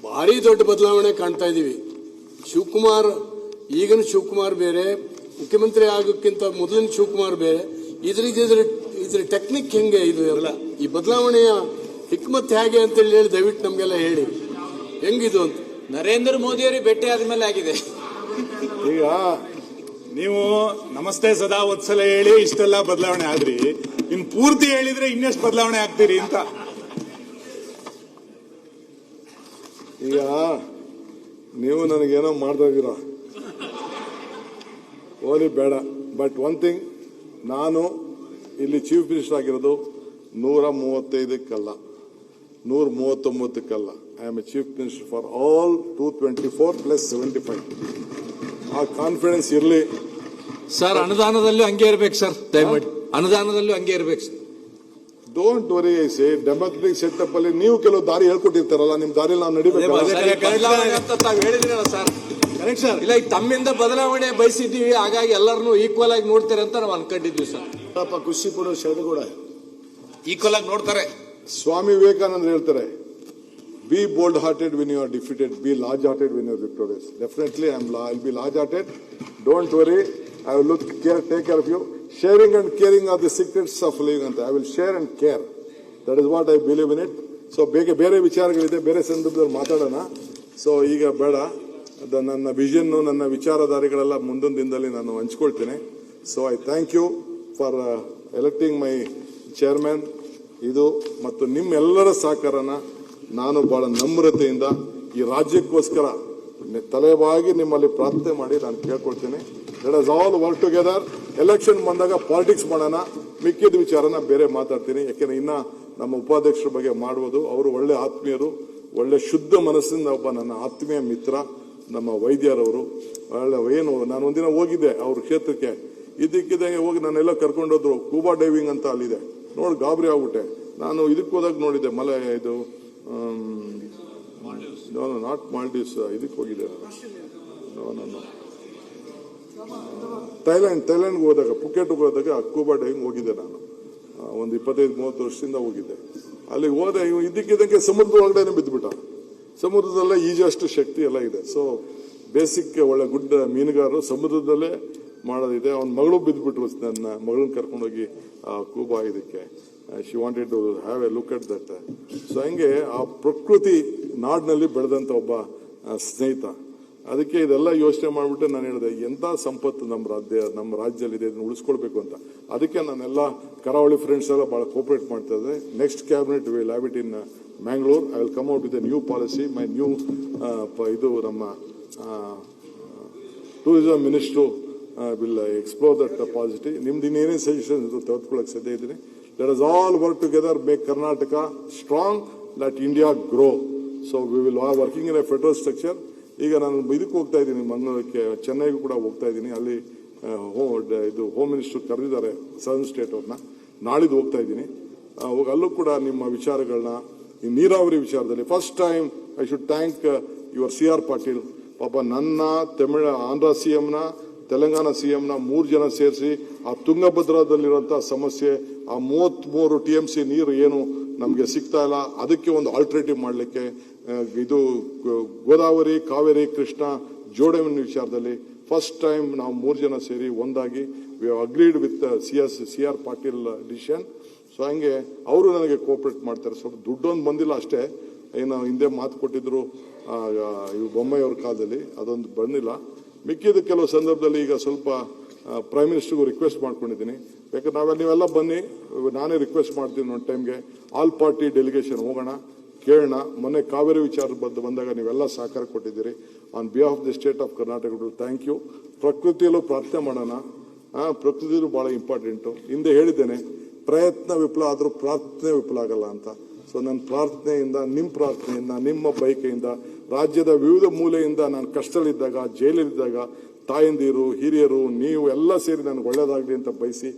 ಭಾರಿ ದೊಡ್ಡ ಬದಲಾವಣೆ ಕಾಣ್ತಾ ಇದ್ದೀವಿ. ಶಿವಕುಮಾರ್, ಈಗಿನ ಶಿವಕುಮಾರ್ ಬೇರೆ, ಮುಖ್ಯಮಂತ್ರಿ ಆಗೋಕ್ಕಿಂತ ಮೊದಲಿನ ಶಿವಕುಮಾರ್ ಬೇರೆ. ಇದ್ರ ಟೆಕ್ನಿಕ್ ಹೆಂಗೆ ಇದು ಎಲ್ಲ, ಈ ಬದಲಾವಣೆಯ ಹಿಕ್ಮತ್ ಹೇಗೆ ಅಂತೇಳಿ ಹೇಳಿ ದಯವಿಟ್ಟು ನಮಗೆಲ್ಲ ಹೇಳಿ ಹೆಂಗಿದು ಅಂತ. ನರೇಂದ್ರ ಮೋದಿ ಅವರಿಗೆ ಭೇಟಿ ಆದ್ಮೇಲೆ ಆಗಿದೆ. ಈಗ ನೀವು ನಮಸ್ತೆ ಸದಾ ಒತ್ಸಲ ಹೇಳಿ ಇಷ್ಟೆಲ್ಲ ಬದಲಾವಣೆ ಆದ್ರಿ, ಇನ್ ಪೂರ್ತಿ ಹೇಳಿದ್ರೆ ಇನ್ನೆಷ್ಟು ಬದಲಾವಣೆ ಆಗ್ತೀರಿ ಅಂತ. ಈಗ ನೀವು ನನಗೇನೋ ಮಾಡ್ತಾ ಇದ್ದೀರಾ, ಓಲಿ ಬೇಡ. ಬಟ್ ಒನ್ ಥಿಂಗ್, ನಾನು ಇಲ್ಲಿ ಚೀಫ್ ಮಿನಿಸ್ಟರ್ ಆಗಿರೋದು 135ಕ್ಕಲ್ಲ, 139ಕ್ಕಲ್ಲ. I am a chief minister for all 224 + 75. ಆ ಕಾನ್ಫಿಡೆನ್ಸ್ ಇರಲಿ ಸರ್. ಅನುದಾನದಲ್ಲೂ ಹಂಗೆ ಇರ್ಬೇಕು ಸರ್, ದಯಮಾಡಿ ಅನುದಾನದಲ್ಲೂ ಹಂಗೆ ಇರ್ಬೇಕು sir. Don't worry. I democratic setup ಅಲ್ಲಿ ನೀವು ಕೆಲವು ದಾರಿ ಹೇಳ್ಕೊಟ್ಟಿರ್ತಾರಲ್ಲ, ನಿಮ್ ದಾರಿಯಲ್ಲಿ ನಾವು ನಡಿಬೇಕು ಅಂತ ತಾವು ಹೇಳಿದ್ರಲ್ಲ ಸರ್. Correct sir. ಇಲ್ಲ, ಈಗ ತಮ್ಮಿಂದ ಬದಲಾವಣೆ ಬಯಸಿದ್ದೀವಿ, ಹಾಗಾಗಿ ಎಲ್ಲರನ್ನೂ ಈಕ್ವಲ್ ಆಗಿ ನೋಡ್ತಾರೆ ಅಂತ ನಾವು ಅನ್ಕೊಂಡಿದ್ವಿ ಸರ್. ಖುಷಿ ಪಡೋ ಶರಣ ಕೂಡ ಈಕ್ವಲ್ ಆಗಿ ನೋಡ್ತಾರೆ. ಸ್ವಾಮಿ ವಿವೇಕಾನಂದ ಹೇಳ್ತಾರೆ, B bold hearted when you are defeated, be large hearted when you are victorious. Definitely I'll be large hearted. Don't worry, I will take care of you. Sharing and caring are the secrets of living ಅಂತ. I will share and care. That is what I believe in it. So ಬೇರೆ ವಿಚಾರಗಳಿದೆ, ಬೇರೆ ಸಂದರ್ಭದಲ್ಲಿ ಮಾತಾಡೋಣ. So ಈಗ ಬೇಡ, ನನ್ನ vision, ನನ್ನ ವಿಚಾರಧಾರೆಗಳೆಲ್ಲ ಮುಂದಿನ ದಿನದಲ್ಲಿ ನಾನು ಹಂಚ್ಕೊಳ್ತೇನೆ. So I thank you for electing my chairman. ಇದು ಮತ್ತು ನಿಮ್ಮೆಲ್ಲರ ಸಹಕಾರನ ನಾನು ಬಹಳ ನಮ್ರತೆಯಿಂದ ಈ ರಾಜ್ಯಕ್ಕೋಸ್ಕರ ತಲೆಬಾಗಿ ನಿಮ್ಮಲ್ಲಿ ಪ್ರಾರ್ಥನೆ ಮಾಡಿ ನಾನು ಕೇಳ್ಕೊಳ್ತೇನೆ. Let us all work together. Election ಬಂದಾಗ ಪಾಲಿಟಿಕ್ಸ್ ಮಾಡೋಣ, ಮಿಕ್ಕಿದ ವಿಚಾರನ ಬೇರೆ ಮಾತಾಡ್ತೀನಿ. ಯಾಕೆಂದ್ರೆ ಇನ್ನ ನಮ್ಮ ಉಪಾಧ್ಯಕ್ಷರ ಬಗ್ಗೆ ಮಾಡುವುದು, ಅವರು ಒಳ್ಳೆ ಆತ್ಮೀಯರು, ಒಳ್ಳೆ ಶುದ್ಧ ಮನಸ್ಸಿಂದ ಒಬ್ಬ ನನ್ನ ಆತ್ಮೀಯ ಮಿತ್ರ ನಮ್ಮ ವೈದ್ಯರವರು. ಒಳ್ಳೆ ಏನು, ನಾನು ಒಂದಿನ ಹೋಗಿದ್ದೆ ಅವ್ರ ಕ್ಷೇತ್ರಕ್ಕೆ, ಇದಕ್ಕಿದ್ದಂಗೆ ಹೋಗಿ ನಾನೆಲ್ಲ ಕರ್ಕೊಂಡೋದ್ರು. ಕೂಬಾ ಡೈವಿಂಗ್ ಅಂತ ಅಲ್ಲಿದೆ, ನೋಡಿ ಗಾಬರಿ ಆಗ್ಬಿಟ್ಟೆ. ನಾನು ಇದಕ್ಕೆ ಹೋದಾಗ ನೋಡಿದ್ದೆ, ಮಲೆ ಇದು ನಾಟ್ ಮಾಲ್ಡೀವ್ಸ್, ಇದಕ್ಕೆ ಹೋಗಿದ್ದೆ ನಾನು. ಥೈಲ್ಯಾಂಡ್ಗೆ ಹೋದಾಗ, ಪುಕೆಟ್ಗೆ ಹೋದಾಗ ಕೂಬಾ ಡೈವಿಂಗ್ ಹೋಗಿದ್ದೆ ನಾನು. ಒಂದು 25-30 ವರ್ಷದಿಂದ ಹೋಗಿದ್ದೆ. ಅಲ್ಲಿ ಹೋದೆ, ಇದಕ್ಕಿದ್ದಂಗೆ ಸಮುದ್ರ ಒಳಗಡೆ ಬಿದ್ದುಬಿಟ್ಟ. ಸಮುದ್ರದಲ್ಲೇ ಈಜಷ್ಟು ಶಕ್ತಿ ಎಲ್ಲ ಇದೆ. ಸೊ ಬೇಸಿಕ್ ಒಳ್ಳೆ ಗುಡ್ ಮೀನುಗಾರರು ಸಮುದ್ರದಲ್ಲೇ ಮಾಡೋದಿದೆ. ಅವನ ಮಗಳು ಬಿದ್ದುಬಿಟ್ರು, ನನ್ನ ಮಗಳನ್ನ ಕರ್ಕೊಂಡೋಗಿ ಕೂಬಾ ಇದಕ್ಕೆ. She wanted to have a look at that. So ಹಂಗೆ ಆ ಪ್ರಕೃತಿ ನಾಡಿನಲ್ಲಿ ಬೆಳೆದಂತ ಒಬ್ಬ ಸ್ನೇಹಿತ. ಅದಕ್ಕೆ ಇದೆಲ್ಲ ಯೋಚನೆ ಮಾಡಿಬಿಟ್ಟು ನಾನು ಹೇಳಿದೆ, ಎಂಥ ಸಂಪತ್ತು ನಮ್ಮ ರಾಜ್ಯದಲ್ಲಿದೆ, ಇದನ್ನು ಉಳಿಸ್ಕೊಳ್ಬೇಕು ಅಂತ. ಅದಕ್ಕೆ ನಾನೆಲ್ಲ ಕರಾವಳಿ ಫ್ರೆಂಡ್ಸ್ ಎಲ್ಲ ಬಹಳ ಕೋಪರೇಟ್ ಮಾಡ್ತಾ ಇದ್ದಾರೆ. Next cabinet will have it in Mangalore. I will come out with A new policy. My new ಇದು ನಮ್ಮ tourism minister will explore that policy. ನಿಮ್ದು ಇನ್ನೇನೇ ಸಜೆಷನ್ ತೆಗೆದುಕೊಳ್ಳಕ್ಕೆ ಸಾಧ್ಯ ಇದ್ದೀನಿ. Let us all work together, make Karnataka strong, let India grow. So we will are working in a federal structure. ಈಗ ನಾನು ಇದಕ್ಕೆ ಹೋಗ್ತಾ ಇದ್ದೀನಿ, ಮಂಗಳೂರಕ್ಕೆ, ಚೆನ್ನೈಗೂ ಕೂಡ ಹೋಗ್ತಾ ಇದ್ದೀನಿ. ಅಲ್ಲಿ ಇದು ಹೋಮ್ ಮಿನಿಸ್ಟರ್ ಕರೆದಿದ್ದಾರೆ ಸದರ್ನ್ ಸ್ಟೇಟ್ ಅವ್ರನ್ನ. ನಾಳಿದ್ದು ಹೋಗ್ತಾ ಇದ್ದೀನಿ. ಅಲ್ಲೂ ಕೂಡ ನಿಮ್ಮ ವಿಚಾರಗಳನ್ನ, ಈ ನೀರಾವರಿ ವಿಚಾರದಲ್ಲಿ first time I should thank your CR Patil. ಪಾಪ ನನ್ನ ಆಂಧ್ರ CMನ, ತೆಲಂಗಾಣ CMನ 3 ಜನ ಸೇರಿಸಿ ಆ ತುಂಗಭದ್ರಾದಲ್ಲಿರುವಂತಹ ಸಮಸ್ಯೆ, ಆ 33 TMC ನೀರು ಏನು ನಮಗೆ ಸಿಗ್ತಾ ಇಲ್ಲ, ಅದಕ್ಕೆ ಒಂದು ಆಲ್ಟರ್ನೇಟಿವ್ ಮಾಡಲಿಕ್ಕೆ, ಇದು ಗೋದಾವರಿ, ಕಾವೇರಿ, ಕೃಷ್ಣ ಜೋಡಣೆ ವಿಚಾರದಲ್ಲಿ ಫಸ್ಟ್ ಟೈಮ್ ನಾವು 3 ಜನ ಸೇರಿ ಒಂದಾಗಿ we have agreed with CR Patil decision. So ಹಂಗೆ ಅವರು ನನಗೆ ಕೋಆಪರೇಟ್ ಮಾಡ್ತಾರೆ. ಸ್ವಲ್ಪ ದುಡ್ಡೊಂದು ಬಂದಿಲ್ಲ ಅಷ್ಟೇ, ಏನು ಹಿಂದೆ ಮಾತು ಕೊಟ್ಟಿದ್ರು ಇವು ಬೊಮ್ಮಾಯಿ ಅವ್ರ ಕಾಲದಲ್ಲಿ, ಅದೊಂದು ಬಂದಿಲ್ಲ. ಮಿಕ್ಕಿದ ಕೆಲವು ಸಂದರ್ಭದಲ್ಲಿ ಈಗ ಸ್ವಲ್ಪ ಪ್ರೈಮ್ ಮಿನಿಸ್ಟರ್ಗೂ ರಿಕ್ವೆಸ್ಟ್ ಮಾಡ್ಕೊಂಡಿದ್ದೀನಿ. ಯಾಕಂದ್ರೆ ನೀವೆಲ್ಲ ಬನ್ನಿ, ನಾನೇ ರಿಕ್ವೆಸ್ಟ್ ಮಾಡ್ತೀನಿ ಒಂದು ಟೈಮ್ಗೆ ಆಲ್ ಪಾರ್ಟಿ ಡೆಲಿಗೇಷನ್ ಹೋಗೋಣ, ಕೇಳೋಣ. ಮೊನ್ನೆ ಕಾವೇರಿ ವಿಚಾರ ಬಂದಾಗ ನೀವೆಲ್ಲ ಸಹಕಾರ ಕೊಟ್ಟಿದ್ದೀರಿ. On behalf of the state of Karnataka thank you. ಪ್ರಕೃತಿಯಲ್ಲೂ ಪ್ರಾರ್ಥನೆ ಮಾಡೋಣ, ಪ್ರಕೃತಿಯಲ್ಲೂ ಬಹಳ ಇಂಪಾರ್ಟೆಂಟು. ಹಿಂದೆ ಹೇಳಿದ್ದೇನೆ, ಪ್ರಯತ್ನ ವಿಫಲ ಆದರೂ ಪ್ರಾರ್ಥನೆ ವಿಫಲ ಆಗಲ್ಲ ಅಂತ. ಸೊ ನನ್ನ ಪ್ರಾರ್ಥನೆಯಿಂದ, ನಿಮ್ಮ ಪ್ರಾರ್ಥನೆಯಿಂದ, ನಿಮ್ಮ ಬಯಕೆಯಿಂದ, ರಾಜ್ಯದ ವಿವಿಧ ಮೂಲೆಯಿಂದ ನಾನು ಕಷ್ಟದಲ್ಲಿದ್ದಾಗ, ಜೈಲಲ್ಲಿದ್ದಾಗ ತಾಯಂದಿರು, ಹಿರಿಯರು, ನೀವು ಎಲ್ಲ ಸೇರಿ ನನಗೆ ಒಳ್ಳೇದಾಗಲಿ ಅಂತ ಬಯಸಿ